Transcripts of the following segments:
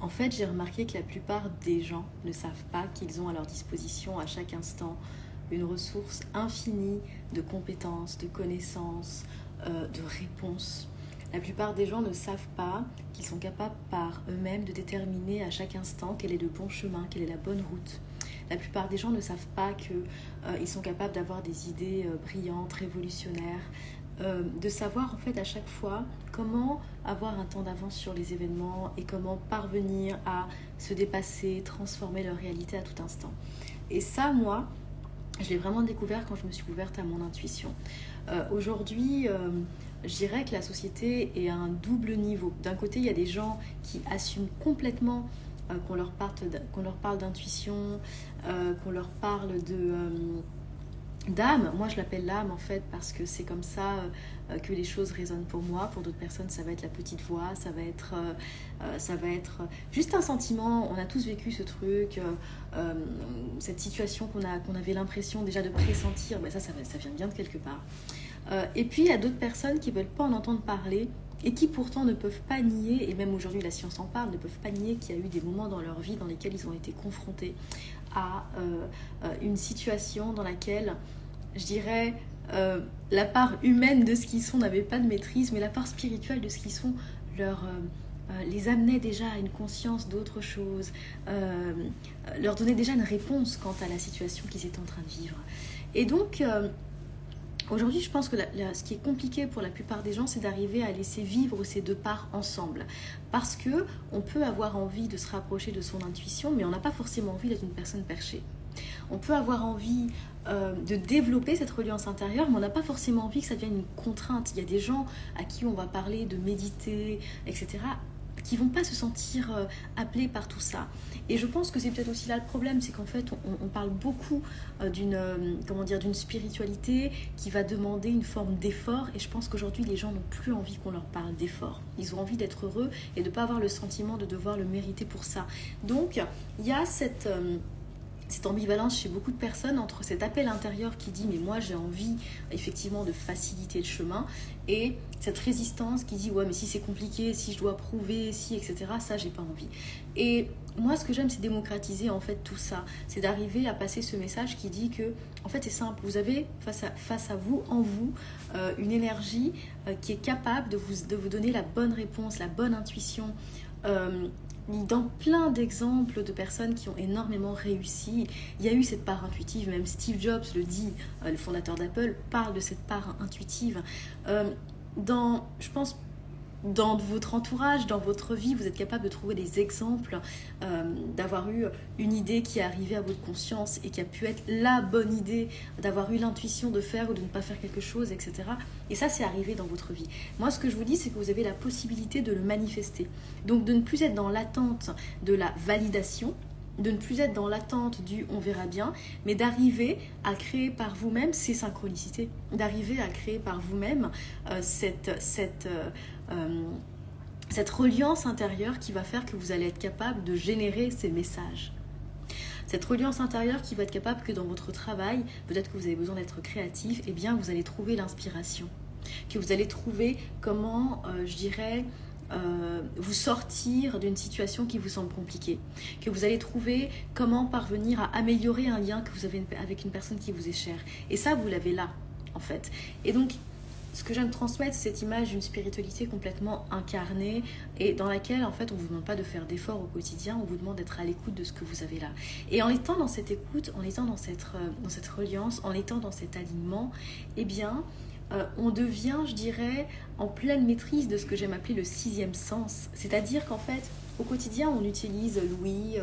En fait, j'ai remarqué que la plupart des gens ne savent pas qu'ils ont à leur disposition à chaque instant une ressource infinie de compétences, de connaissances, de réponses. La plupart des gens ne savent pas qu'ils sont capables par eux-mêmes de déterminer à chaque instant quel est le bon chemin, quelle est la bonne route. La plupart des gens ne savent pas qu'ils sont capables d'avoir des idées brillantes, révolutionnaires, de savoir en fait à chaque fois comment avoir un temps d'avance sur les événements et comment parvenir à se dépasser, transformer leur réalité à tout instant. Et ça, moi, je l'ai vraiment découvert quand je me suis ouverte à mon intuition. Aujourd'hui, je dirais que la société est à un double niveau. D'un côté, il y a des gens qui assument complètement qu'on leur parle d'intuition, qu'on leur parle d'âme. Moi, je l'appelle l'âme en fait parce que c'est comme ça que les choses résonnent pour moi. Pour d'autres personnes, ça va être la petite voix, ça va être juste un sentiment. On a tous vécu ce truc, cette situation qu'on avait l'impression déjà de pressentir. Ben ça vient bien de quelque part. Et puis, il y a d'autres personnes qui ne veulent pas en entendre parler et qui pourtant ne peuvent pas nier, et même aujourd'hui la science en parle, ne peuvent pas nier qu'il y a eu des moments dans leur vie dans lesquels ils ont été confrontés à une situation dans laquelle, je dirais, la part humaine de ce qu'ils sont n'avait pas de maîtrise, mais la part spirituelle de ce qu'ils sont les amenait déjà à une conscience d'autre chose, leur donnait déjà une réponse quant à la situation qu'ils étaient en train de vivre. Et donc, aujourd'hui, je pense que ce qui est compliqué pour la plupart des gens, c'est d'arriver à laisser vivre ces deux parts ensemble. Parce qu'on peut avoir envie de se rapprocher de son intuition, mais on n'a pas forcément envie d'être une personne perchée. On peut avoir envie de développer cette reliance intérieure, mais on n'a pas forcément envie que ça devienne une contrainte. Il y a des gens à qui on va parler de méditer, etc., qui vont pas se sentir appelés par tout ça. Et je pense que c'est peut-être aussi là le problème, c'est qu'en fait on parle beaucoup d'une spiritualité qui va demander une forme d'effort, et je pense qu'aujourd'hui les gens n'ont plus envie qu'on leur parle d'effort. Ils ont envie d'être heureux et de ne pas avoir le sentiment de devoir le mériter pour ça. Donc il y a cette ambivalence chez beaucoup de personnes entre cet appel intérieur qui dit mais moi j'ai envie effectivement de faciliter le chemin, et cette résistance qui dit ouais mais si c'est compliqué, si je dois prouver, si etc., ça j'ai pas envie. Et moi ce que j'aime c'est démocratiser en fait tout ça, c'est d'arriver à passer ce message qui dit que en fait c'est simple, vous avez face à vous, en vous, une énergie qui est capable de vous donner la bonne réponse, la bonne intuition. Dans plein d'exemples de personnes qui ont énormément réussi, il y a eu cette part intuitive. Même Steve Jobs le dit, le fondateur d'Apple parle de cette part intuitive. Je pense, dans votre entourage, dans votre vie, vous êtes capable de trouver des exemples d'avoir eu une idée qui est arrivée à votre conscience et qui a pu être la bonne idée, d'avoir eu l'intuition de faire ou de ne pas faire quelque chose, etc. Et ça, c'est arrivé dans votre vie. Moi, ce que je vous dis, c'est que vous avez la possibilité de le manifester. Donc, de ne plus être dans l'attente de la validation, de ne plus être dans l'attente du on verra bien, mais d'arriver à créer par vous-même ces synchronicités, d'arriver à créer par vous-même cette reliance intérieure qui va faire que vous allez être capable de générer ces messages. Cette reliance intérieure qui va être capable que dans votre travail, peut-être que vous avez besoin d'être créatif, eh bien vous allez trouver l'inspiration, que vous allez trouver comment, vous sortir d'une situation qui vous semble compliquée, que vous allez trouver comment parvenir à améliorer un lien que vous avez avec une personne qui vous est chère. Et ça, vous l'avez là, en fait. Et donc, ce que j'aime transmettre, c'est cette image d'une spiritualité complètement incarnée et dans laquelle, en fait, on ne vous demande pas de faire d'efforts au quotidien, on vous demande d'être à l'écoute de ce que vous avez là. Et en étant dans cette écoute, en étant dans cette reliance, en étant dans cet alignement, eh bien, on devient, je dirais, en pleine maîtrise de ce que j'aime appeler le sixième sens. C'est-à-dire qu'en fait, au quotidien, on utilise l'ouïe,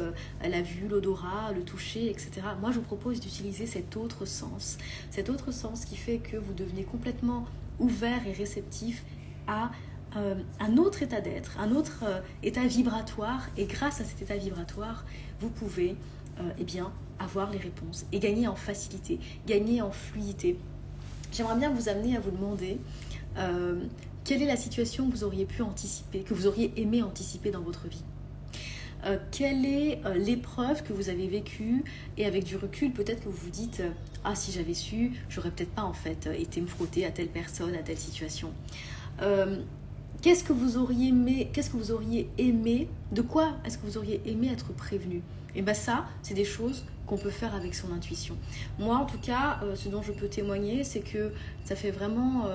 la vue, l'odorat, le toucher, etc. Moi, je vous propose d'utiliser cet autre sens qui fait que vous devenez complètement ouvert et réceptif à un autre état d'être, un autre état vibratoire. Et grâce à cet état vibratoire, vous pouvez avoir les réponses et gagner en facilité, gagner en fluidité. J'aimerais bien vous amener à vous demander quelle est la situation que vous auriez pu anticiper, que vous auriez aimé anticiper dans votre vie. Quelle est l'épreuve que vous avez vécue, et avec du recul peut-être que vous vous dites ah si j'avais su, j'aurais peut-être pas en fait été me frotter à telle personne, à telle situation. qu'est-ce que vous auriez aimé, de quoi est-ce que vous auriez aimé être prévenu? Et bien ça, c'est des choses qu'on peut faire avec son intuition. Moi, en tout cas, ce dont je peux témoigner, c'est que ça fait vraiment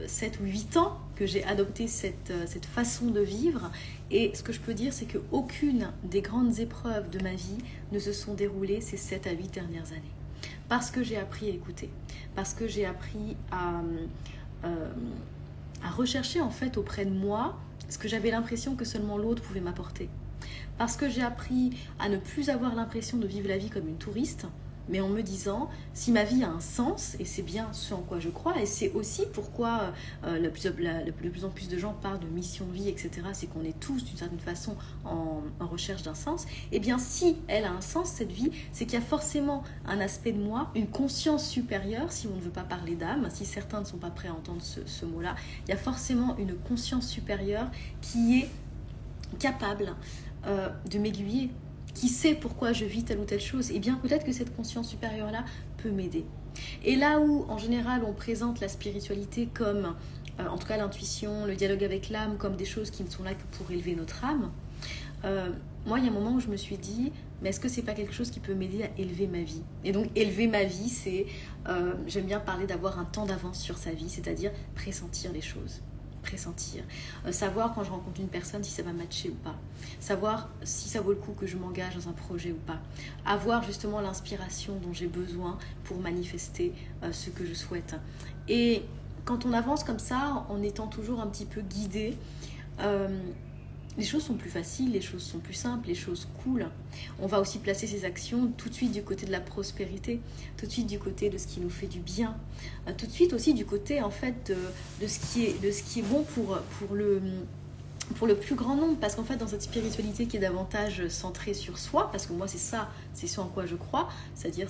7 ou 8 ans que j'ai adopté cette façon de vivre. Et ce que je peux dire, c'est qu'aucune des grandes épreuves de ma vie ne se sont déroulées ces 7 à 8 dernières années. Parce que j'ai appris à écouter, parce que j'ai appris euh, à rechercher en fait auprès de moi ce que j'avais l'impression que seulement l'autre pouvait m'apporter. Parce que j'ai appris à ne plus avoir l'impression de vivre la vie comme une touriste, mais en me disant, si ma vie a un sens, et c'est bien ce en quoi je crois, et c'est aussi pourquoi de plus en plus de gens parlent de mission de vie, etc., c'est qu'on est tous d'une certaine façon en recherche d'un sens, et bien si elle a un sens, cette vie, c'est qu'il y a forcément un aspect de moi, une conscience supérieure, si on ne veut pas parler d'âme, si certains ne sont pas prêts à entendre ce mot-là, il y a forcément une conscience supérieure qui est capable de m'aiguiller, qui sait pourquoi je vis telle ou telle chose, et bien peut-être que cette conscience supérieure-là peut m'aider. Et là où, en général, on présente la spiritualité comme, en tout cas l'intuition, le dialogue avec l'âme, comme des choses qui ne sont là que pour élever notre âme, moi, il y a un moment où je me suis dit, mais est-ce que c'est pas quelque chose qui peut m'aider à élever ma vie? Et donc, élever ma vie, c'est, j'aime bien parler d'avoir un temps d'avance sur sa vie, c'est-à-dire pressentir les choses. Pressentir, savoir quand je rencontre une personne si ça va matcher ou pas, savoir si ça vaut le coup que je m'engage dans un projet ou pas, avoir justement l'inspiration dont j'ai besoin pour manifester ce que je souhaite. Et quand on avance comme ça, en étant toujours un petit peu guidé, les choses sont plus faciles, les choses sont plus simples, les choses coulent. On va aussi placer ses actions tout de suite du côté de la prospérité, tout de suite du côté de ce qui nous fait du bien, tout de suite aussi du côté en fait de ce qui est bon pour le plus grand nombre, parce qu'en fait dans cette spiritualité qui est davantage centrée sur soi, parce que moi c'est ça, c'est ce en quoi je crois, c'est-à-dire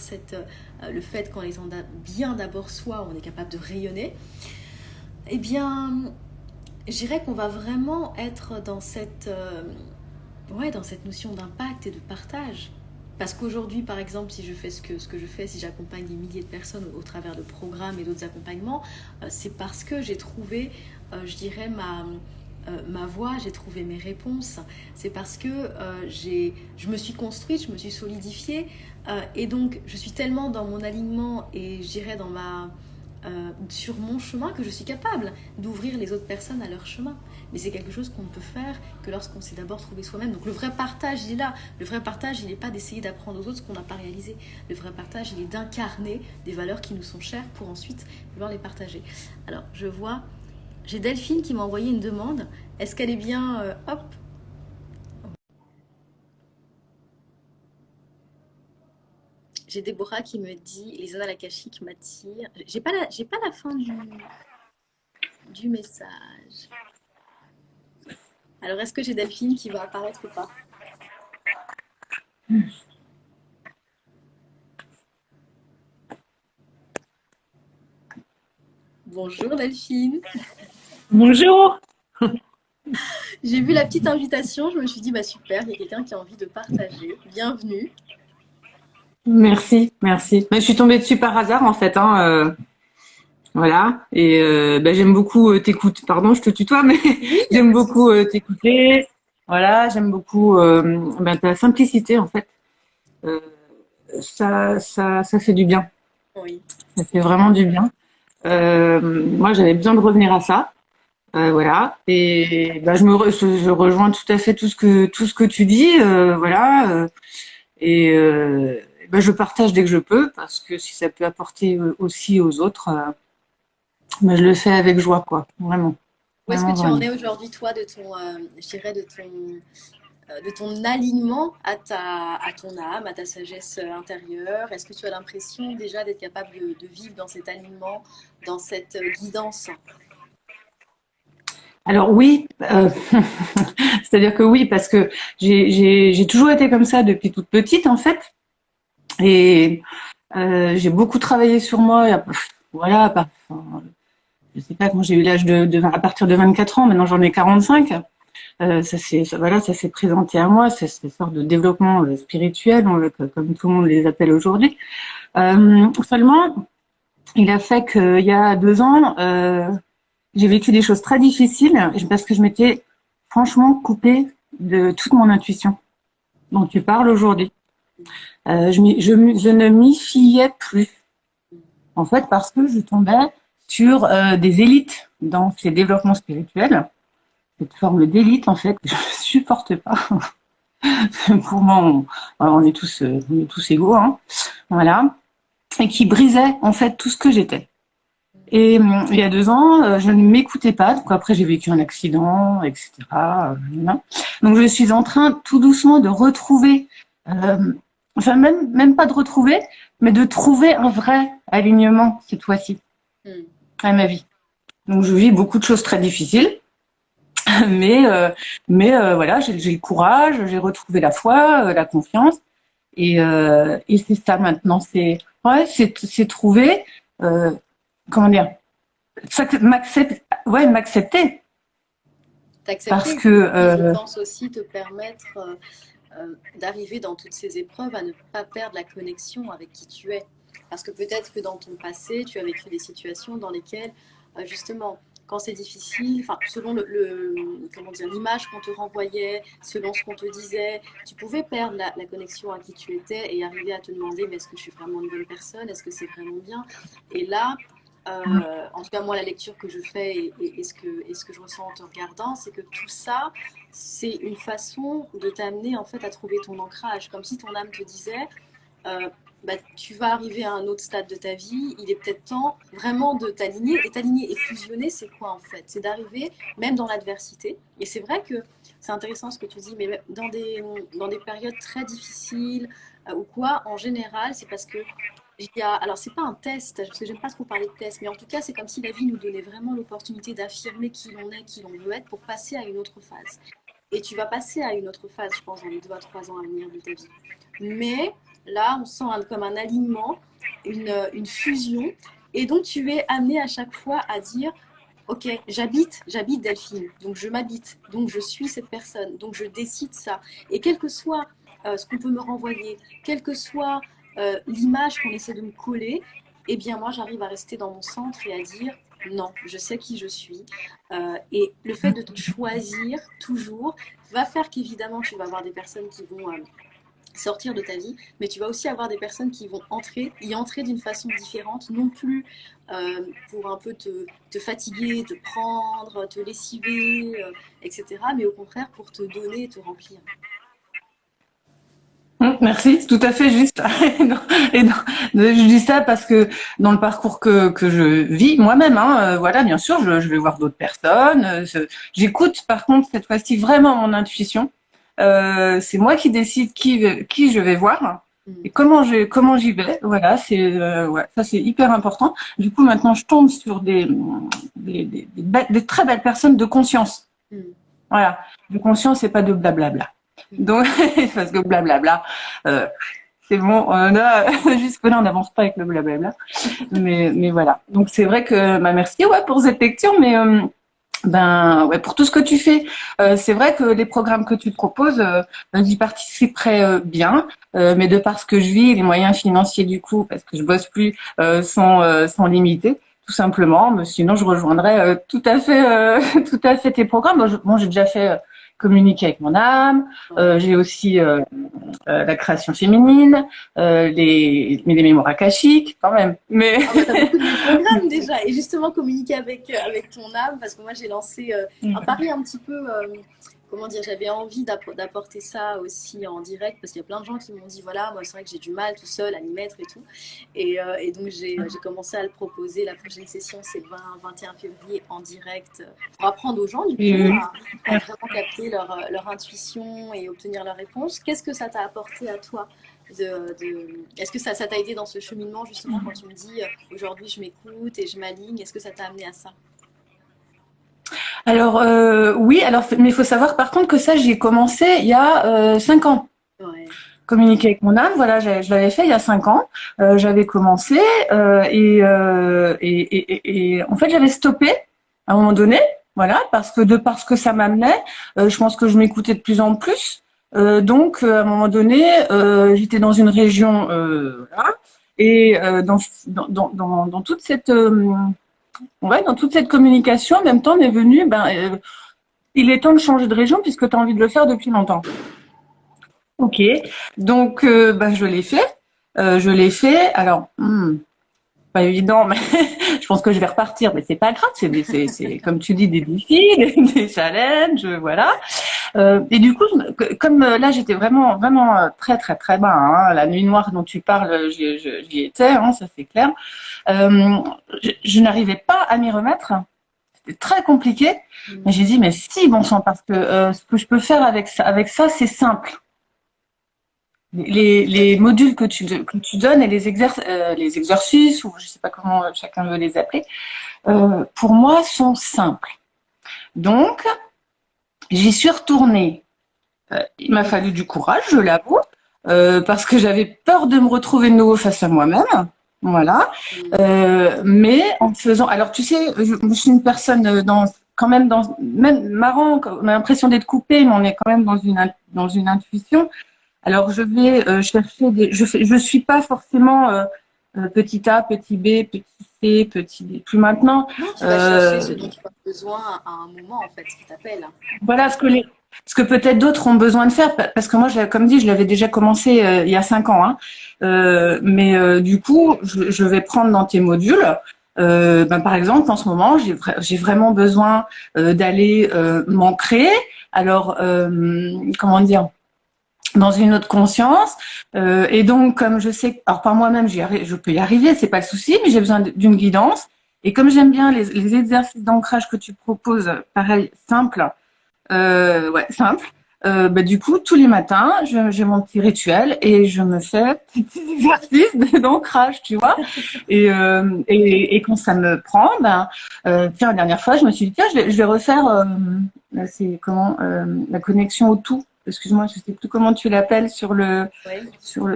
le fait qu'en étant bien d'abord soi, on est capable de rayonner, eh bien je dirais qu'on va vraiment être dans cette notion d'impact et de partage. Parce qu'aujourd'hui, par exemple, si je fais ce que je fais, si j'accompagne des milliers de personnes au travers de programmes et d'autres accompagnements, c'est parce que j'ai trouvé, je dirais, ma voie, j'ai trouvé mes réponses. C'est parce que je me suis construite, je me suis solidifiée. Et donc, je suis tellement dans mon alignement et je dirais sur mon chemin que je suis capable d'ouvrir les autres personnes à leur chemin. Mais c'est quelque chose qu'on ne peut faire que lorsqu'on s'est d'abord trouvé soi-même. Donc le vrai partage, il est là. Le vrai partage, il n'est pas d'essayer d'apprendre aux autres ce qu'on n'a pas réalisé. Le vrai partage, il est d'incarner des valeurs qui nous sont chères pour ensuite pouvoir les partager. Alors, je vois, j'ai Delphine qui m'a envoyé une demande. Est-ce qu'elle est bien hop. J'ai Déborah qui me dit les annales akashiques m'attirent. J'ai pas la fin du message. Alors, est-ce que j'ai Delphine qui va apparaître ou pas? Bonjour Delphine. Bonjour. J'ai vu la petite invitation, je me suis dit, bah super, il y a quelqu'un qui a envie de partager. Bienvenue. Merci, merci. Je suis tombée dessus par hasard en fait, hein, voilà. Et j'aime beaucoup t'écouter. Pardon, je te tutoie, mais Oui, il n'y a j'aime pas de beaucoup souci. t'écouter. Voilà, j'aime beaucoup ta simplicité en fait. Euh, ça fait du bien. Oui. Ça fait vraiment du bien. Moi, j'avais besoin de revenir à ça. Voilà. Et je rejoins tout à fait tout ce que tu dis. Voilà. Et je partage dès que je peux parce que si ça peut apporter aussi aux autres, je le fais avec joie, quoi. Vraiment, Où est-ce que vraiment, tu en vraiment. es aujourd'hui, toi, je dirais, de ton alignement à ton âme, à ta sagesse intérieure? Est-ce que tu as l'impression déjà d'être capable de vivre dans cet alignement, dans cette guidance? Alors oui, c'est-à-dire que oui, parce que j'ai toujours été comme ça depuis toute petite en fait, et j'ai beaucoup travaillé sur moi. Voilà, enfin, je sais pas quand j'ai eu l'âge à partir de 24 ans. Maintenant j'en ai 45. Ça s'est présenté à moi, c'est cette sorte de développement spirituel, comme tout le monde les appelle aujourd'hui. Seulement, il a fait qu'il y a 2 ans, j'ai vécu des choses très difficiles parce que je m'étais franchement coupée de toute mon intuition dont tu parles aujourd'hui. Je ne m'y fiais plus, en fait, parce que je tombais sur des élites dans ces développements spirituels, cette forme d'élite, en fait, que je ne supporte pas. Pour moi, on est tous égaux, hein, voilà, et qui brisait en fait tout ce que j'étais. Et il y a 2 ans, je ne m'écoutais pas. Donc après, j'ai vécu un accident, etc. Donc je suis en train tout doucement de retrouver, enfin même pas de retrouver, mais de trouver un vrai alignement cette fois-ci à ma vie. Donc je vis beaucoup de choses très difficiles, mais voilà, j'ai le courage, j'ai retrouvé la foi, la confiance, et c'est ça maintenant. C'est trouver, comment dire, m'accepter. T'accepter, Parce que je pense aussi te permettre d'arriver dans toutes ces épreuves à ne pas perdre la connexion avec qui tu es. Parce que peut-être que dans ton passé, tu as vécu des situations dans lesquelles, justement, quand c'est difficile, enfin, selon comment dire, l'image qu'on te renvoyait, selon ce qu'on te disait, tu pouvais perdre la connexion à qui tu étais et arriver à te demander, mais est-ce que je suis vraiment une bonne personne? Est-ce que c'est vraiment bien? Et là, en tout cas, moi, la lecture que je fais et ce que je ressens en te regardant, c'est que tout ça, c'est une façon de t'amener en fait à trouver ton ancrage. Comme si ton âme te disait, bah, tu vas arriver à un autre stade de ta vie, il est peut-être temps vraiment de t'aligner. Et t'aligner et fusionner, c'est quoi en fait? C'est d'arriver même dans l'adversité. Et c'est vrai que c'est intéressant ce que tu dis, mais dans des périodes très difficiles ou quoi, en général, c'est parce que alors c'est pas un test, parce que j'aime pas trop parler de test, mais en tout cas c'est comme si la vie nous donnait vraiment l'opportunité d'affirmer qui l'on est, qui l'on veut être pour passer à une autre phase. Et tu vas passer à une autre phase, je pense, dans les 2 à 3 ans à venir de ta vie. Mais là, on sent comme un alignement, une fusion, et donc tu es amené à chaque fois à dire, ok, j'habite Delphine, donc je m'habite, donc je suis cette personne, donc je décide ça. Et quel que soit ce qu'on peut me renvoyer, quelle que soit l'image qu'on essaie de me coller, eh bien moi j'arrive à rester dans mon centre et à dire non, je sais qui je suis. Et le fait de te choisir toujours va faire qu'évidemment tu vas avoir des personnes qui vont sortir de ta vie, mais tu vas aussi avoir des personnes qui vont y entrer d'une façon différente, non plus pour un peu te fatiguer, te prendre, te lessiver, etc., mais au contraire pour te donner et te remplir. Merci, c'est tout à fait juste. Je dis ça parce que dans le parcours que je vis moi-même, hein, voilà, bien sûr, je vais voir d'autres personnes. J'écoute, par contre, cette fois-ci vraiment mon intuition. C'est moi qui décide qui je vais voir et comment j'y vais. Voilà, ouais, ça c'est hyper important. Du coup, maintenant, je tombe sur des très belles personnes de conscience. Voilà, de conscience et pas de blablabla. Donc, parce que blablabla, euh, c'est bon, jusque-là, on n'avance pas avec le blablabla. Mais voilà. Donc, c'est vrai que, bah, merci, ouais, pour cette lecture, mais, ben, ouais, pour tout ce que tu fais. C'est vrai que les programmes que tu te proposes, j'y participerai bien, mais de par ce que je vis, les moyens financiers du coup, parce que je bosse plus, sont limités, tout simplement. Mais sinon, je rejoindrai tout à fait tes programmes. Bon, j'ai déjà fait communiquer avec mon âme. J'ai aussi la création féminine, les mémoires akashiques, quand même. Mais Ah bah, t'as beaucoup de programmes déjà. Et justement, communiquer avec ton âme, parce que moi, j'ai lancé un pari un petit peu, comment dire, j'avais envie d'apporter ça aussi en direct, parce qu'il y a plein de gens qui m'ont dit, voilà, moi, c'est vrai que j'ai du mal tout seul à m'y mettre et tout. Et donc, j'ai commencé à le proposer. La prochaine session, c'est le 21 février en direct, pour apprendre aux gens, du coup, à vraiment capter leur intuition et obtenir leurs réponses. Qu'est-ce que ça t'a apporté à toi Est-ce que ça t'a aidé dans ce cheminement, justement, quand tu me dis aujourd'hui je m'écoute et je m'aligne, est-ce que ça t'a amené à ça? alors oui, alors mais il faut savoir par contre que ça j'ai commencé il y a 5 ans. Ouais. Communiquer avec mon âme, voilà, je l'avais fait il y a 5 ans. J'avais commencé et en fait j'avais stoppé à un moment donné, voilà, parce que ça m'amenait, je pense que je m'écoutais de plus en plus. Donc à un moment donné, j'étais dans une région, voilà, et dans toute cette ouais, dans toute cette communication, en même temps, m'est venu, il est temps de changer de région puisque tu as envie de le faire depuis longtemps. Ok, donc je l'ai fait. Je l'ai fait. Alors, pas évident, mais je pense que je vais repartir. Mais c'est pas grave, c'est comme tu dis des défis, des challenges, voilà. Et du coup, comme là j'étais vraiment très très très bas, hein, la nuit noire dont tu parles, j'y étais, hein, ça c'est clair. Je n'arrivais pas à m'y remettre. C'était très compliqué. Mais j'ai dit mais si bon sang parce que ce que je peux faire avec ça c'est simple. Les modules que tu donnes et les exercices, ou je ne sais pas comment chacun veut les appeler, pour moi, sont simples. Donc, j'y suis retournée. Il m'a fallu du courage, je l'avoue, parce que j'avais peur de me retrouver de nouveau face à moi-même. Voilà. Mais en faisant... Alors, tu sais, je suis une personne même marrant, on a l'impression d'être coupé, mais on est quand même dans une intuition. Alors je vais chercher je suis pas forcément petit A, petit B, petit C, petit D. Plus maintenant, Non, tu vas chercher ce dont tu as besoin à un moment, en fait, ce qui t'appelle. voilà ce que peut-être d'autres ont besoin de faire, parce que moi, comme dit, je l'avais déjà commencé il y a 5 ans, hein. Mais du coup, je vais prendre dans tes modules. Par exemple, en ce moment, j'ai vraiment besoin d'aller m'ancrer. Alors, comment dire? Dans une autre conscience, et donc comme je sais, alors par moi-même je peux y arriver, c'est pas le souci, mais j'ai besoin d'une guidance. Et comme j'aime bien les exercices d'ancrage que tu proposes, pareil, simple, ouais, simple. Du coup, tous les matins, j'ai mon petit rituel et je me fais petits exercices d'ancrage, tu vois. Et quand ça me prend, tiens, la dernière fois, je me suis dit, tiens, je vais refaire, c'est comment, la connexion au tout. Excuse-moi, je sais plus comment tu l'appelles Oui.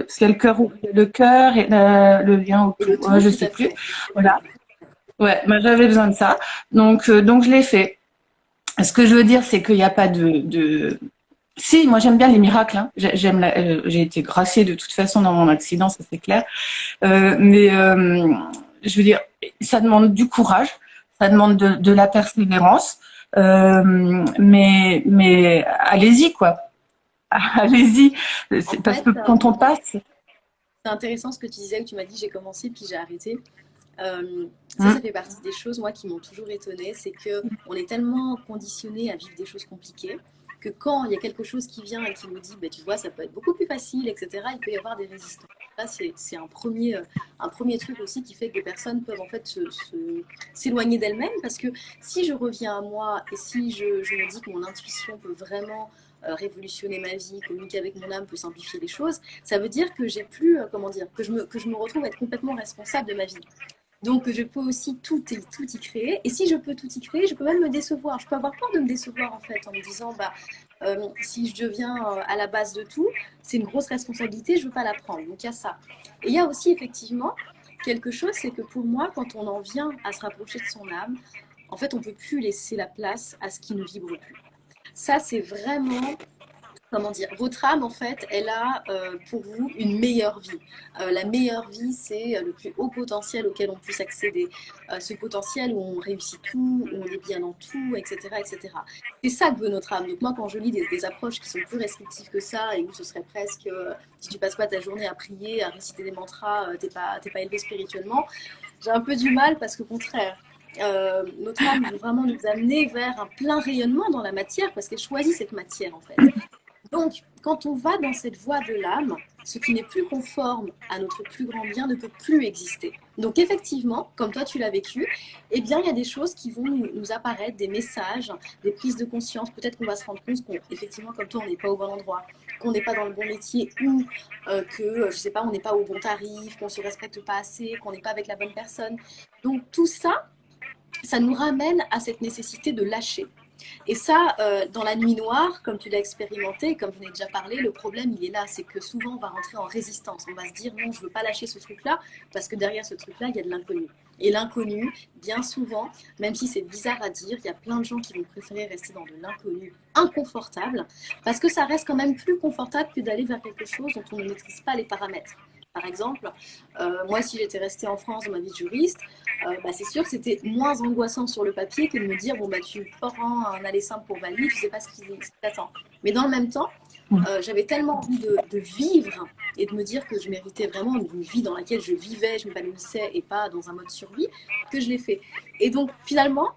c'est le cœur et le lien au Et tout. le tout, Je tout sais à plus. fait. Voilà. Ouais, j'avais besoin de ça. Donc je l'ai fait. Ce que je veux dire, c'est qu'il n'y a pas Si, moi j'aime bien les miracles. Hein. J'ai été graciée de toute façon dans mon accident, ça c'est clair. Je veux dire, ça demande du courage, ça demande de la persévérance. Mais allez-y quoi. Allez-y. En Parce fait, que quand on passe, c'est intéressant ce que tu disais, où tu m'as dit j'ai commencé puis j'ai arrêté. Ça hein, fait partie des choses, moi, qui m'ont toujours étonnée, c'est que on est tellement conditionné à vivre des choses compliquées que quand il y a quelque chose qui vient et qui nous dit, bah, tu vois, ça peut être beaucoup plus facile, etc., il peut y avoir des résistances. Là, c'est un premier truc aussi qui fait que des personnes peuvent en fait s'éloigner d'elles-mêmes parce que si je reviens à moi et si je me dis que mon intuition peut vraiment révolutionner ma vie, communiquer avec mon âme peut simplifier les choses, ça veut dire que j'ai plus, comment dire, que je me retrouve à être complètement responsable de ma vie. Donc, je peux aussi tout y créer. Et si je peux tout y créer, je peux même me décevoir. Je peux avoir peur de me décevoir, en fait, en me disant, si je deviens à la base de tout, c'est une grosse responsabilité, je ne veux pas la prendre. Donc, il y a ça. Et il y a aussi, effectivement, quelque chose, c'est que pour moi, quand on en vient à se rapprocher de son âme, en fait, on ne peut plus laisser la place à ce qui ne vibre plus. Ça, c'est vraiment comment dire, votre âme, en fait, elle a pour vous une meilleure vie. La meilleure vie, c'est le plus haut potentiel auquel on puisse accéder. Ce potentiel où on réussit tout, où on est bien dans tout, etc. etc. C'est ça que veut notre âme. Donc moi, quand je lis des approches qui sont plus restrictives que ça, et où ce serait presque, si tu passes pas ta journée à prier, à réciter des mantras, t'es pas élevé spirituellement, j'ai un peu du mal parce qu'au contraire, notre âme veut vraiment nous amener vers un plein rayonnement dans la matière parce qu'elle choisit cette matière en fait. Donc, quand on va dans cette voie de l'âme, ce qui n'est plus conforme à notre plus grand bien ne peut plus exister. Donc, effectivement, comme toi tu l'as vécu, eh bien, il y a des choses qui vont nous apparaître, des messages, des prises de conscience. Peut-être qu'on va se rendre compte qu'effectivement, comme toi, on n'est pas au bon endroit, qu'on n'est pas dans le bon métier ou que, je sais pas, on n'est pas au bon tarif, qu'on ne se respecte pas assez, qu'on n'est pas avec la bonne personne. Donc, tout ça, ça nous ramène à cette nécessité de lâcher. Et ça, dans la nuit noire, comme tu l'as expérimenté, comme je n'ai déjà parlé, le problème, il est là. C'est que souvent, on va rentrer en résistance. On va se dire, non, je ne veux pas lâcher ce truc-là, parce que derrière ce truc-là, il y a de l'inconnu. Et l'inconnu, bien souvent, même si c'est bizarre à dire, il y a plein de gens qui vont préférer rester dans de l'inconnu inconfortable, parce que ça reste quand même plus confortable que d'aller vers quelque chose dont on ne maîtrise pas les paramètres. Par exemple, moi, si j'étais restée en France dans ma vie de juriste, c'est sûr que c'était moins angoissant sur le papier que de me dire, bon, tu prends un aller simple pour Bali, tu sais pas ce qui t'attend. Mais dans le même temps, j'avais tellement envie de vivre et de me dire que je méritais vraiment une vie dans laquelle je vivais, je m'épanouissais et pas dans un mode survie, que je l'ai fait. Et donc, finalement,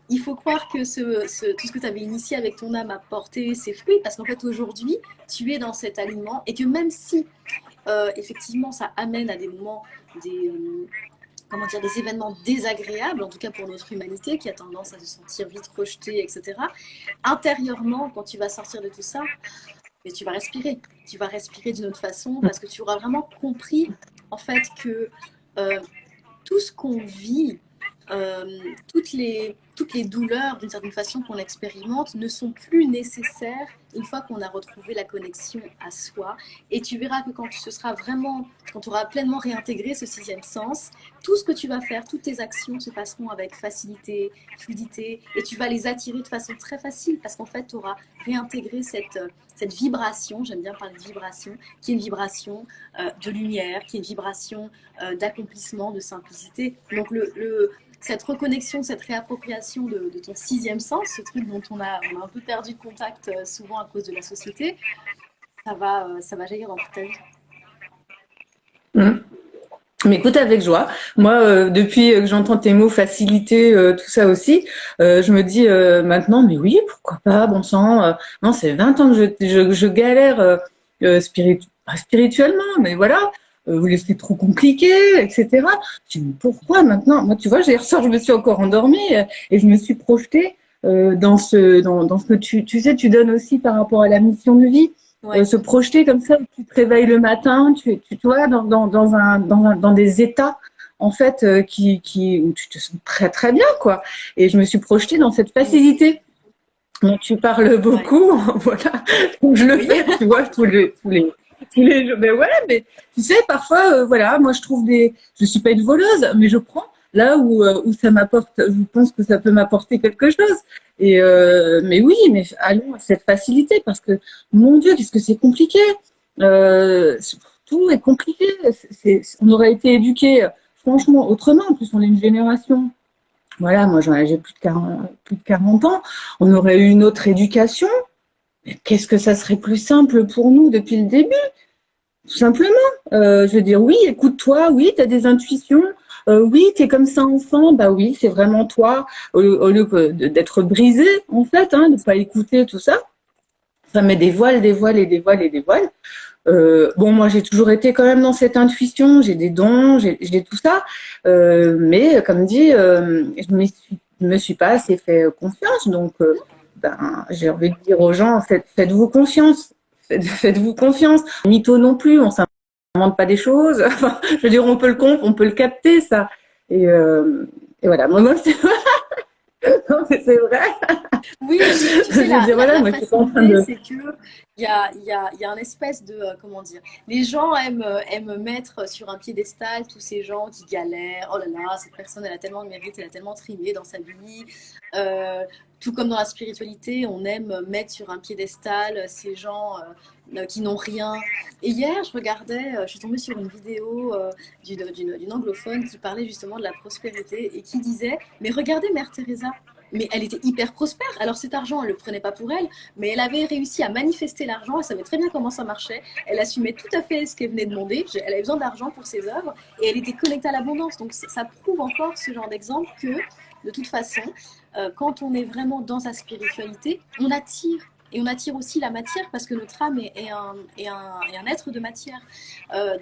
il faut croire que tout ce que tu avais initié avec ton âme a porté ses fruits, parce qu'en fait, aujourd'hui, tu es dans cet alignement et que même si effectivement, ça amène à des moments, comment dire, des événements désagréables, en tout cas pour notre humanité, qui a tendance à se sentir vite rejetée, etc. Intérieurement, quand tu vas sortir de tout ça, mais tu vas respirer. Tu vas respirer d'une autre façon parce que tu auras vraiment compris, en fait, que euh, tout ce qu'on vit, euh, toutes les douleurs d'une certaine façon qu'on expérimente ne sont plus nécessaires une fois qu'on a retrouvé la connexion à soi. Et tu verras que quand ce sera vraiment, quand tu auras pleinement réintégré ce sixième sens, tout ce que tu vas faire, toutes tes actions se passeront avec facilité, fluidité, et tu vas les attirer de façon très facile parce qu'en fait, tu auras réintégré cette vibration, j'aime bien parler de vibration, qui est une vibration de lumière, qui est une vibration d'accomplissement, de simplicité. Donc cette reconnexion, cette réappropriation de ton sixième sens, ce truc dont on a un peu perdu le contact souvent à cause de la société, ça va jaillir dans toute ta vie. Mmh. Mais écoute, avec joie. Moi, depuis que j'entends tes mots facilité, tout ça aussi, je me dis maintenant, mais oui, pourquoi pas, bon sang. Non, c'est 20 ans que je galère pas spirituellement, mais voilà. Vous laissez trop compliqué, etc. Je dis, mais pourquoi maintenant? Moi, tu vois, hier soir, je me suis encore endormie et je me suis projetée dans ce que tu sais, tu donnes aussi par rapport à la mission de vie. Ouais. Se projeter comme ça, tu te réveilles le matin, tu vois, dans des états, en fait, où tu te sens très, très bien, quoi. Et je me suis projetée dans cette facilité dont tu parles beaucoup, ouais. Voilà. Donc, je le fais, tu vois, tous les jours. Mais voilà, mais tu sais, parfois, voilà, moi, je suis pas une voleuse, mais je prends là où ça m'apporte, je pense que ça peut m'apporter quelque chose. Mais oui, mais allons à cette facilité parce que, mon Dieu, qu'est-ce que c'est compliqué. Euh, Tout est compliqué. On aurait été éduqués, franchement, autrement. En plus, on est une génération. Voilà, moi, j'ai plus de 40 ans. On aurait eu une autre éducation. Mais qu'est-ce que ça serait plus simple pour nous depuis le début? Tout simplement. Je veux dire, oui, écoute-toi, oui, tu as des intuitions, oui, tu es comme ça enfant, bah oui, c'est vraiment toi, au lieu d'être brisé, en fait, hein, de ne pas écouter tout ça. Ça met des voiles, des voiles et des voiles et des voiles. Bon, moi, j'ai toujours été quand même dans cette intuition, j'ai des dons, j'ai tout ça. Mais comme dit, je me suis pas assez fait confiance. Donc, j'ai envie de dire aux gens, faites-vous confiance. Faites-vous confiance. Mytho non plus, on s'invente pas des choses. Enfin, je veux dire, on peut le capter, ça. Et, euh, et voilà. Moi, c'est non, mais c'est vrai. Oui, et puis tu sais, Je veux dire, voilà, la moi, je suis pas en train facilité, de. c'est que il y a un espèce de, comment dire, les gens aiment mettre sur un piédestal tous ces gens qui galèrent. Oh là là, cette personne, elle a tellement de mérite, elle a tellement trimé dans sa vie. Tout comme dans la spiritualité, on aime mettre sur un piédestal ces gens qui n'ont rien. Et hier, je suis tombée sur une vidéo d'une anglophone qui parlait justement de la prospérité et qui disait, mais regardez Mère Teresa, mais elle était hyper prospère. Alors cet argent, elle ne le prenait pas pour elle, mais elle avait réussi à manifester l'argent, elle savait très bien comment ça marchait, elle assumait tout à fait ce qu'elle venait demander, elle avait besoin d'argent pour ses œuvres, et elle était connectée à l'abondance. Donc ça prouve encore ce genre d'exemple que, de toute façon, quand on est vraiment dans sa spiritualité, on attire. Et on attire aussi la matière parce que notre âme est un être de matière.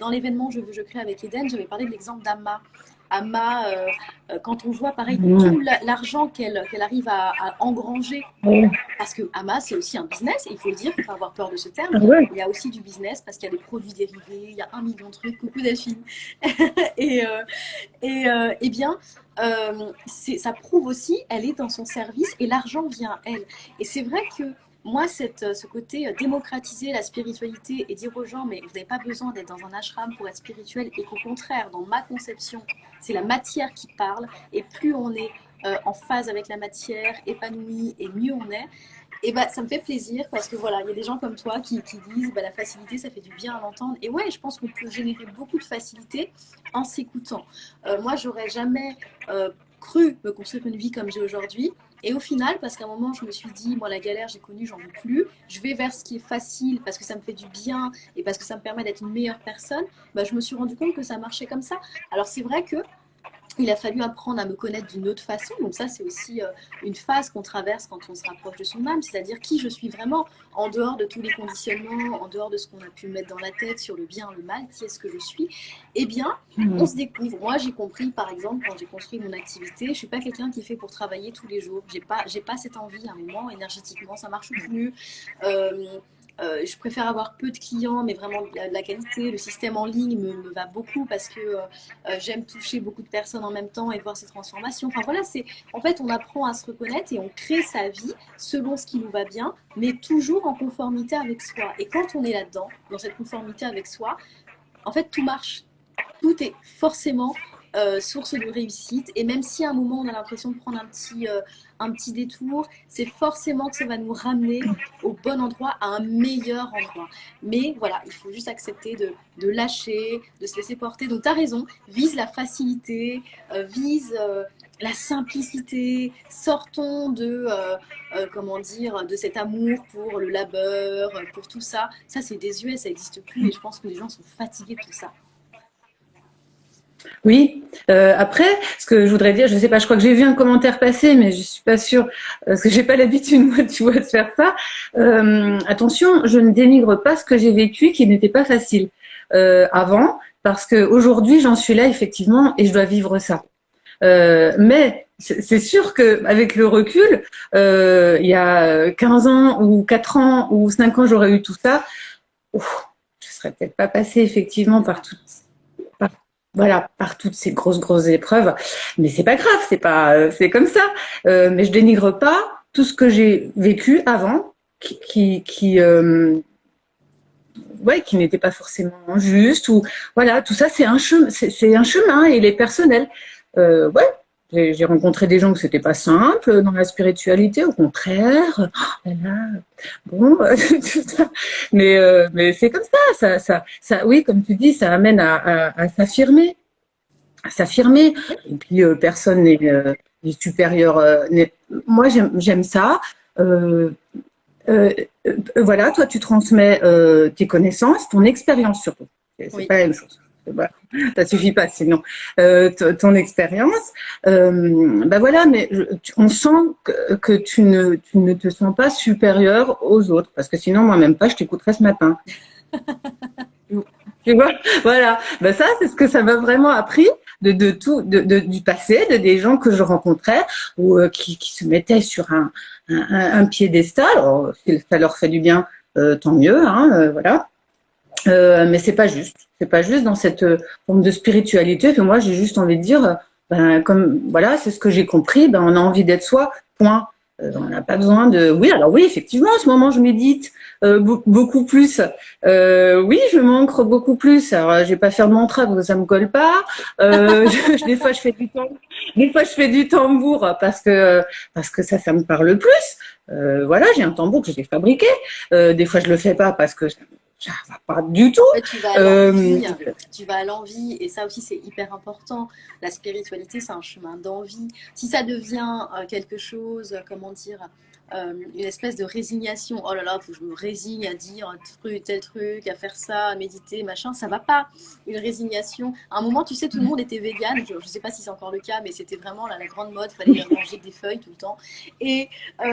Dans l'événement Je crée avec Eden, j'avais parlé de l'exemple d'Amma. Amma, quand on voit pareil tout l'argent qu'elle arrive à engranger, parce que Amma c'est aussi un business, et il faut le dire, il ne faut pas avoir peur de ce terme, il y a aussi du business parce qu'il y a des produits dérivés, il y a 1 million de trucs, coucou Delphine. et, et bien, ça prouve aussi, elle est dans son service et l'argent vient à elle. Et c'est vrai que moi, ce côté démocratiser la spiritualité et dire aux gens, mais vous n'avez pas besoin d'être dans un ashram pour être spirituel, et qu'au contraire, dans ma conception, c'est la matière qui parle, et plus on est en phase avec la matière, épanoui, et mieux on est. Et bah, ça me fait plaisir parce que voilà, il y a des gens comme toi qui disent bah, la facilité, ça fait du bien à l'entendre. Et ouais, je pense qu'on peut générer beaucoup de facilité en s'écoutant. Moi, j'aurais jamais cru me construire une vie comme j'ai aujourd'hui. Et au final, parce qu'à un moment, je me suis dit, moi, la galère, j'ai connu, j'en veux plus. Je vais vers ce qui est facile parce que ça me fait du bien et parce que ça me permet d'être une meilleure personne. Bah, je me suis rendu compte que ça marchait comme ça. Alors, c'est vrai que il a fallu apprendre à me connaître d'une autre façon. Donc ça, c'est aussi une phase qu'on traverse quand on se rapproche de son âme, c'est-à-dire qui je suis vraiment, en dehors de tous les conditionnements, en dehors de ce qu'on a pu mettre dans la tête sur le bien, le mal, qui est-ce que je suis. Eh bien, on se découvre. Moi, j'ai compris, par exemple, quand j'ai construit mon activité, je ne suis pas quelqu'un qui fait pour travailler tous les jours. J'ai pas cette envie à un moment, énergétiquement, ça marche plus. Je préfère avoir peu de clients, mais vraiment de la qualité. Le système en ligne me va beaucoup parce que j'aime toucher beaucoup de personnes en même temps et voir ces transformations. Enfin voilà, en fait, on apprend à se reconnaître et on crée sa vie selon ce qui nous va bien, mais toujours en conformité avec soi. Et quand on est là-dedans, dans cette conformité avec soi, en fait, tout marche. Tout est forcément source de réussite. Et même si à un moment on a l'impression de prendre un petit détour, c'est forcément que ça va nous ramener au bon endroit, à un meilleur endroit. Mais voilà, il faut juste accepter de lâcher, de se laisser porter. Donc tu as raison, vise la facilité, vise la simplicité, sortons comment dire, de cet amour pour le labeur, pour tout ça. Ça c'est désuet, ça n'existe plus et je pense que les gens sont fatigués de tout ça. Oui. Après, ce que je voudrais dire, je sais pas, je crois que j'ai vu un commentaire passer, mais je suis pas sûre parce que j'ai pas l'habitude moi, tu vois, de faire ça. Attention, je ne dénigre pas ce que j'ai vécu, qui n'était pas facile avant, parce que aujourd'hui j'en suis là effectivement et je dois vivre ça. Mais c'est sûr que avec le recul, il y a 15 ans ou 4 ans ou 5 ans, j'aurais eu tout ça. Ouf, je serais peut-être pas passée effectivement par, voilà, par toutes ces grosses épreuves. Mais c'est pas grave, c'est comme ça. Mais je dénigre pas tout ce que j'ai vécu avant, ouais, qui n'était pas forcément juste ou voilà, tout ça c'est un chemin et il est personnel. Ouais, j'ai rencontré des gens que c'était pas simple dans la spiritualité, au contraire. Oh là là, bon, tout ça. Mais c'est comme ça, oui, comme tu dis, ça amène à s'affirmer, à s'affirmer. Et puis personne n'est supérieur. Moi, j'aime ça. Euh, euh, voilà, toi, tu transmets tes connaissances, ton expérience surtout. C'est Oui. pas la même chose. Voilà. Ça suffit pas, sinon ton expérience. Bah voilà, mais on sent que tu ne te sens pas supérieur aux autres, parce que sinon, moi même pas, je t'écouterais ce matin. Tu vois, voilà. Ben ça, c'est ce que ça m'a vraiment appris de tout, du passé, de des gens que je rencontrais ou qui se mettaient sur un piédestal. Alors, si ça leur fait du bien, tant mieux, hein, voilà. Mais c'est pas juste dans cette forme de spiritualité que moi j'ai juste envie de dire, ben comme voilà, c'est ce que j'ai compris, ben on a envie d'être soi, point. On n'a pas besoin de. Oui, alors oui, effectivement, en ce moment je médite beaucoup plus. Oui, je m'ancre beaucoup plus. Alors, je vais pas faire de mantra parce que ça me colle pas. Des fois, je fais des fois, je fais du tambour parce que ça me parle plus. Voilà, j'ai un tambour que j'ai fabriqué. Des fois, je le fais pas parce que ça va pas du tout. En fait, tu vas à l'envie, et ça aussi c'est hyper important. La spiritualité, c'est un chemin d'envie. Si ça devient quelque chose, comment dire, une espèce de résignation, oh là là, faut que je me résigne à dire tel truc, à faire ça, à méditer, machin, ça va pas. Une résignation. À un moment, tu sais, tout le monde était vegan, je sais pas si c'est encore le cas, mais c'était vraiment la grande mode, fallait manger des feuilles tout le temps. Et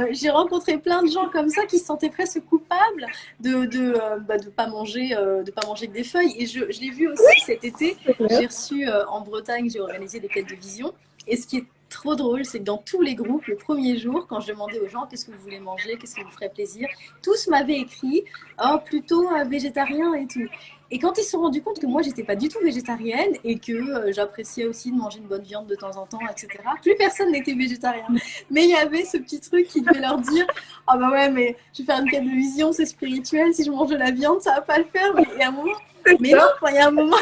j'ai rencontré plein de gens comme ça qui se sentaient presque coupables de pas manger que des feuilles. Et je l'ai vu aussi cet été. J'ai reçu en Bretagne, j'ai organisé des quêtes de vision. Et ce qui est trop drôle, c'est que dans tous les groupes, le premier jour, quand je demandais aux gens qu'est-ce que vous voulez manger, qu'est-ce qui vous ferait plaisir, tous m'avaient écrit oh, plutôt végétarien et tout. Et quand ils se sont rendus compte que moi, j'étais pas du tout végétarienne et que j'appréciais aussi de manger une bonne viande de temps en temps, etc., plus personne n'était végétarien. Mais il y avait ce petit truc qui devait leur dire ah oh bah ouais, mais je vais faire une quête de vision, c'est spirituel, si je mange de la viande, ça va pas le faire. Et à un moment, mais non, il y a un moment,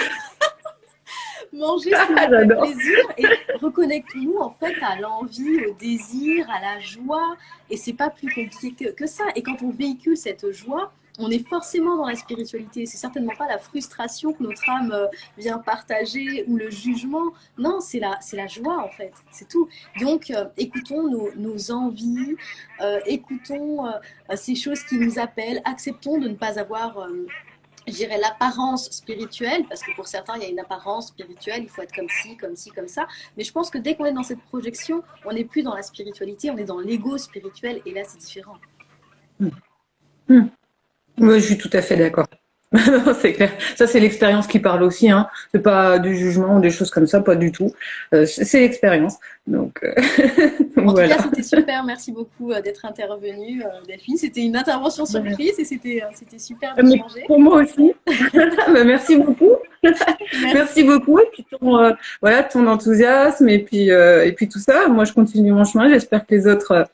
Manger ce qui nous fait J'adore. plaisir et reconnectons-nous en fait à l'envie, au désir, à la joie. Et c'est pas plus compliqué que ça. Et quand on véhicule cette joie, on est forcément dans la spiritualité. C'est certainement pas la frustration que notre âme vient partager ou le jugement. Non, c'est la joie en fait. C'est tout. Donc, écoutons nos envies, écoutons ces choses qui nous appellent, acceptons de ne pas avoir je dirais l'apparence spirituelle, parce que pour certains, il y a une apparence spirituelle, il faut être comme ci, comme ci, comme ça. Mais je pense que dès qu'on est dans cette projection, on n'est plus dans la spiritualité, on est dans l'ego spirituel, et là, c'est différent. Hmm. Oui, je suis tout à fait d'accord. C'est clair. Ça, c'est l'expérience qui parle aussi, hein. C'est pas du jugement ou des choses comme ça, pas du tout. C'est l'expérience. Donc, En tout cas, voilà. c'était super. Merci beaucoup d'être intervenue, Delphine. C'était une intervention Ben, surprise et c'était super mais d'échanger. pour moi aussi. Ben, merci beaucoup. Merci. Merci beaucoup. Et puis voilà, ton enthousiasme et puis tout ça. Moi, je continue mon chemin. J'espère que les autres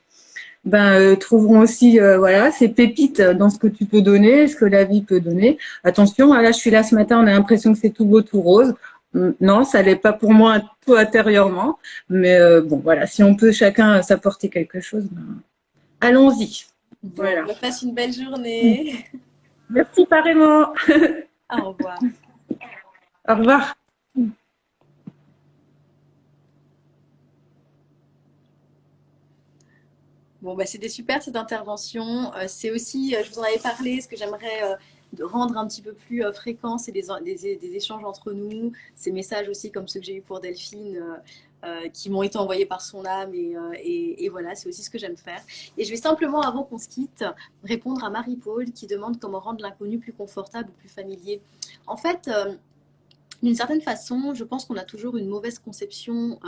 trouveront aussi voilà ces pépites dans ce que tu peux donner, ce que la vie peut donner. Attention, là je suis là ce matin, on a l'impression que c'est tout beau, tout rose. Non, ça l'est pas pour moi tout intérieurement, mais bon voilà, si on peut chacun s'apporter quelque chose, allons-y. Bon, Voilà. passe une belle journée. Merci pareillement. Au revoir. Au revoir. Bon, bah, c'était super cette intervention. C'est aussi, je vous en avais parlé, ce que j'aimerais de rendre un petit peu plus fréquent, c'est des échanges entre nous, ces messages aussi comme ceux que j'ai eu pour Delphine, qui m'ont été envoyés par son âme. Et voilà, c'est aussi ce que j'aime faire. Et je vais simplement, avant qu'on se quitte, répondre à Marie-Paul qui demande comment rendre l'inconnu plus confortable ou plus familier. En fait, d'une certaine façon, je pense qu'on a toujours une mauvaise conception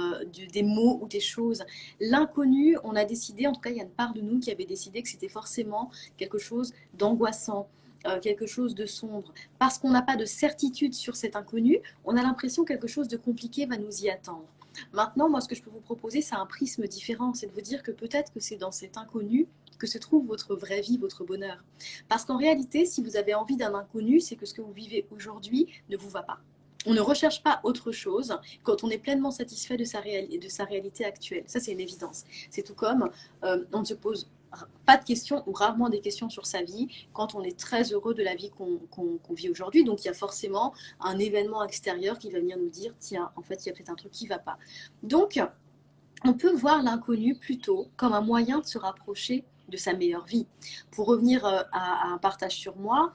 des mots ou des choses. L'inconnu, on a décidé, en tout cas il y a une part de nous qui avait décidé que c'était forcément quelque chose d'angoissant, quelque chose de sombre. Parce qu'on n'a pas de certitude sur cet inconnu, on a l'impression que quelque chose de compliqué va nous y attendre. Maintenant, moi ce que je peux vous proposer, c'est un prisme différent, c'est de vous dire que peut-être que c'est dans cet inconnu que se trouve votre vraie vie, votre bonheur. Parce qu'en réalité, si vous avez envie d'un inconnu, c'est que ce que vous vivez aujourd'hui ne vous va pas. On ne recherche pas autre chose quand on est pleinement satisfait de sa réalité actuelle. Ça, c'est une évidence. C'est tout comme on ne se pose pas de questions ou rarement des questions sur sa vie quand on est très heureux de la vie qu'on vit aujourd'hui. Donc, il y a forcément un événement extérieur qui va venir nous dire, tiens, en fait, il y a peut-être un truc qui ne va pas. Donc, on peut voir l'inconnu plutôt comme un moyen de se rapprocher de sa meilleure vie. Pour revenir à un partage sur moi,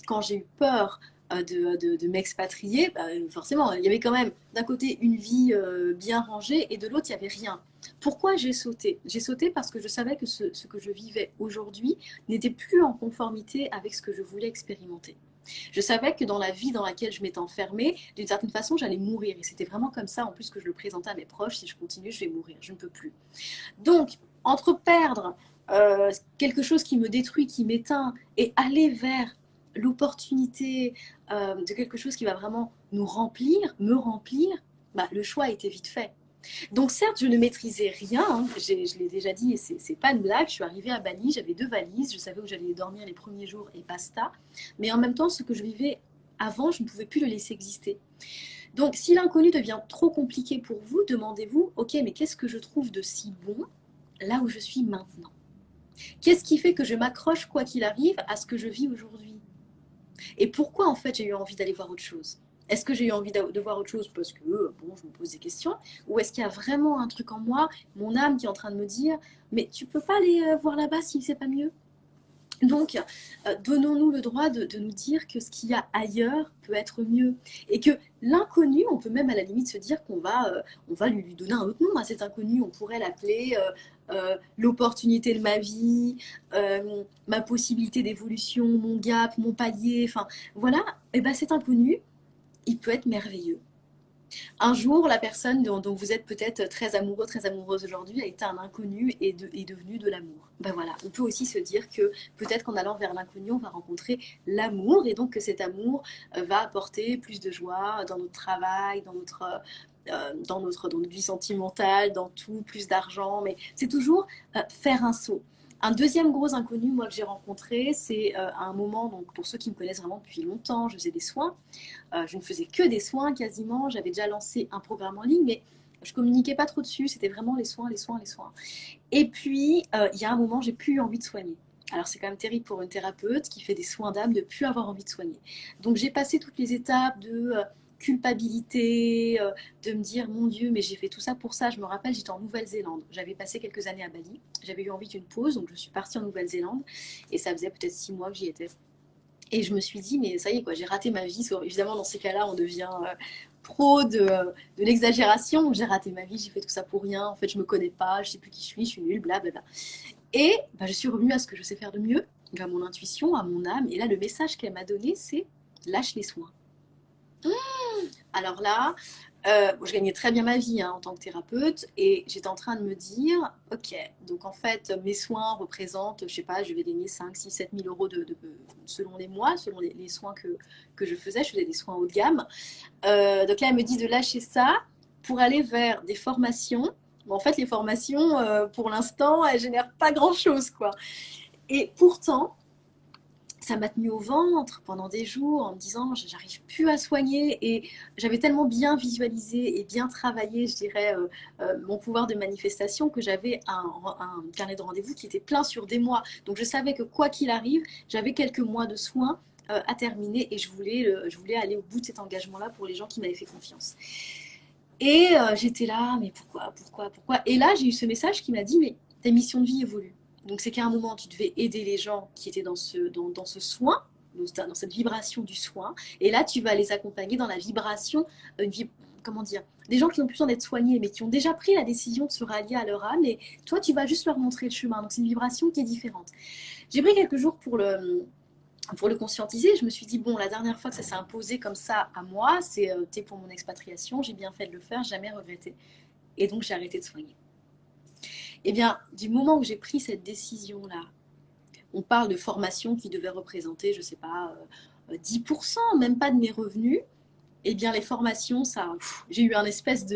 quand j'ai eu peur de m'expatrier, forcément, il y avait quand même d'un côté une vie bien rangée et de l'autre, il n'y avait rien. Pourquoi j'ai sauté? J'ai sauté parce que je savais que ce que je vivais aujourd'hui n'était plus en conformité avec ce que je voulais expérimenter. Je savais que dans la vie dans laquelle je m'étais enfermée, d'une certaine façon, j'allais mourir. Et c'était vraiment comme ça, en plus, que je le présentais à mes proches. Si je continue, je vais mourir. Je ne peux plus. Donc, entre perdre quelque chose qui me détruit, qui m'éteint, et aller vers l'opportunité de quelque chose qui va vraiment nous remplir, me remplir, bah, le choix était vite fait. Donc certes, je ne maîtrisais rien, hein. Je l'ai déjà dit, et c'est pas une blague, je suis arrivée à Bali, j'avais 2 valises, je savais où j'allais dormir les premiers jours et basta. Mais en même temps, ce que je vivais avant, je ne pouvais plus le laisser exister. Donc si l'inconnu devient trop compliqué pour vous, demandez-vous, ok, mais qu'est-ce que je trouve de si bon là où je suis maintenant? Qu'est-ce qui fait que je m'accroche, quoi qu'il arrive, à ce que je vis aujourd'hui? Et pourquoi en fait j'ai eu envie d'aller voir autre chose? Est-ce que j'ai eu envie de voir autre chose parce que bon, je me pose des questions? Ou est-ce qu'il y a vraiment un truc en moi, mon âme qui est en train de me dire, mais tu peux pas aller voir là-bas si c'est pas mieux? Donc, donnons-nous le droit de nous dire que ce qu'il y a ailleurs peut être mieux. Et que l'inconnu, on peut même à la limite se dire on va lui donner un autre nom à cet inconnu. On pourrait l'appeler l'opportunité de ma vie, ma possibilité d'évolution, mon gap, mon palier. Enfin, voilà. Et ben cet inconnu, il peut être merveilleux. Un jour, la personne dont vous êtes peut-être très amoureux, très amoureuse aujourd'hui, a été un inconnu et est devenu de l'amour. Ben voilà, on peut aussi se dire que peut-être qu'en allant vers l'inconnu, on va rencontrer l'amour et donc que cet amour va apporter plus de joie dans notre travail, dans notre vie sentimentale, dans tout, plus d'argent. Mais c'est toujours faire un saut. Un deuxième gros inconnu, moi, que j'ai rencontré, c'est à un moment, donc pour ceux qui me connaissent vraiment depuis longtemps, je faisais des soins. Je ne faisais que des soins quasiment. J'avais déjà lancé un programme en ligne, mais je communiquais pas trop dessus. C'était vraiment les soins, les soins, les soins. Et puis, il y a un moment, j'ai plus eu envie de soigner. Alors, c'est quand même terrible pour une thérapeute qui fait des soins d'âme de plus avoir envie de soigner. Donc, j'ai passé toutes les étapes de culpabilité, de me dire, mon Dieu, mais j'ai fait tout ça pour ça. Je me rappelle, j'étais en Nouvelle-Zélande. J'avais passé quelques années à Bali. J'avais eu envie d'une pause, donc je suis partie en Nouvelle-Zélande. Et ça faisait peut-être 6 mois que j'y étais. Et je me suis dit, mais ça y est, quoi, j'ai raté ma vie. Évidemment, dans ces cas-là, on devient pro de l'exagération. J'ai raté ma vie, j'ai fait tout ça pour rien. En fait, je me connais pas, je sais plus qui je suis nulle, blablabla. Et bah, je suis revenue à ce que je sais faire de mieux, à mon intuition, à mon âme. Et là, le message qu'elle m'a donné, c'est lâche les soins. Alors là, bon, je gagnais très bien ma vie hein, en tant que thérapeute et j'étais en train de me dire, ok, donc en fait, mes soins représentent, je sais pas, je vais gagner 5, 6, 7 000 euros selon les mois, selon les soins que je faisais. Je faisais des soins haut de gamme. Donc là, elle me dit de lâcher ça pour aller vers des formations. Bon, en fait, les formations, pour l'instant, elles génèrent pas grand-chose, quoi. Et pourtant, ça m'a tenu au ventre pendant des jours en me disant j'arrive plus à soigner et j'avais tellement bien visualisé et bien travaillé, je dirais, mon pouvoir de manifestation que j'avais un carnet de rendez-vous qui était plein sur des mois. Donc je savais que quoi qu'il arrive, j'avais quelques mois de soins à terminer et je voulais aller au bout de cet engagement-là pour les gens qui m'avaient fait confiance. Et j'étais là, mais pourquoi? Et là, j'ai eu ce message qui m'a dit, mais ta mission de vie évolue. Donc c'est qu'à un moment, tu devais aider les gens qui étaient dans ce soin, dans cette vibration du soin. Et là, tu vas les accompagner dans la vibration, comment dire, des gens qui n'ont plus besoin d'être soignés, mais qui ont déjà pris la décision de se rallier à leur âme. Et toi, tu vas juste leur montrer le chemin. Donc c'est une vibration qui est différente. J'ai pris quelques jours pour le conscientiser. Je me suis dit, bon, la dernière fois que ça s'est imposé comme ça à moi, c'était pour mon expatriation. J'ai bien fait de le faire, jamais regretté. Et donc, j'ai arrêté de soigner. Eh bien, du moment où j'ai pris cette décision-là, on parle de formation qui devait représenter, je ne sais pas, 10%, même pas de mes revenus. Eh bien, les formations, ça, j'ai eu un espèce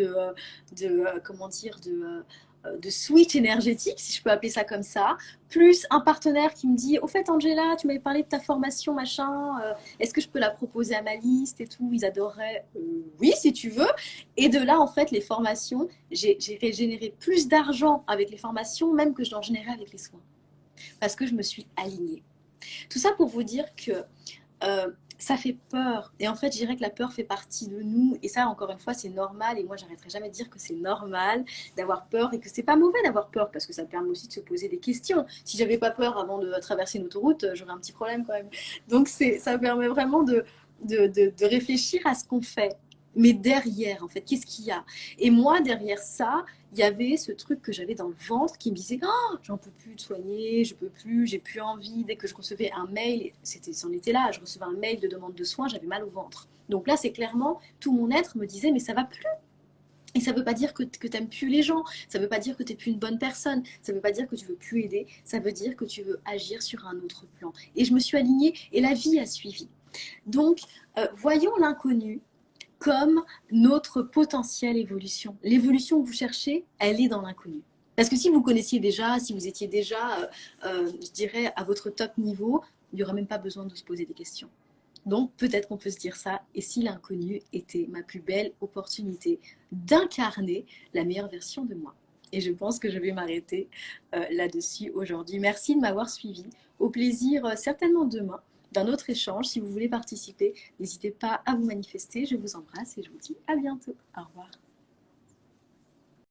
comment dire, de switch énergétique, si je peux appeler ça comme ça, plus un partenaire qui me dit, au fait Angela, tu m'avais parlé de ta formation, machin, est-ce que je peux la proposer à ma liste et tout, ils adoreraient, oui, si tu veux. Et de là, en fait, les formations, j'ai généré plus d'argent avec les formations, même que je n'en générais avec les soins, parce que je me suis alignée. Tout ça pour vous dire que ça fait peur. Et en fait, je dirais que la peur fait partie de nous. Et ça, encore une fois, c'est normal. Et moi, j'arrêterai jamais de dire que c'est normal d'avoir peur et que c'est pas mauvais d'avoir peur parce que ça permet aussi de se poser des questions. Si j'avais pas peur avant de traverser une autoroute, j'aurais un petit problème quand même. Donc, ça permet vraiment de réfléchir à ce qu'on fait. Mais derrière, en fait, qu'est-ce qu'il y a? Et moi, derrière ça, il y avait ce truc que j'avais dans le ventre qui me disait oh, j'en peux plus de soigner, je peux plus, j'ai plus envie. Dès que je recevais un mail, c'en était là, je recevais un mail de demande de soins, j'avais mal au ventre. Donc là, c'est clairement tout mon être me disait mais ça va plus. Et ça ne veut pas dire que tu n'aimes plus les gens, ça ne veut pas dire que tu n'es plus une bonne personne, ça ne veut pas dire que tu veux plus aider, ça veut dire que tu veux agir sur un autre plan. Et je me suis alignée et la vie a suivi. Donc, voyons l'inconnu comme notre potentielle évolution. L'évolution que vous cherchez, elle est dans l'inconnu. Parce que si vous connaissiez déjà, si vous étiez déjà, je dirais, à votre top niveau, il n'y aurait même pas besoin de se poser des questions. Donc peut-être qu'on peut se dire ça, et si l'inconnu était ma plus belle opportunité d'incarner la meilleure version de moi. Et je pense que je vais m'arrêter là-dessus aujourd'hui. Merci de m'avoir suivi. Au plaisir certainement demain d'un autre échange. Si vous voulez participer, n'hésitez pas à vous manifester. Je vous embrasse et je vous dis à bientôt. Au revoir.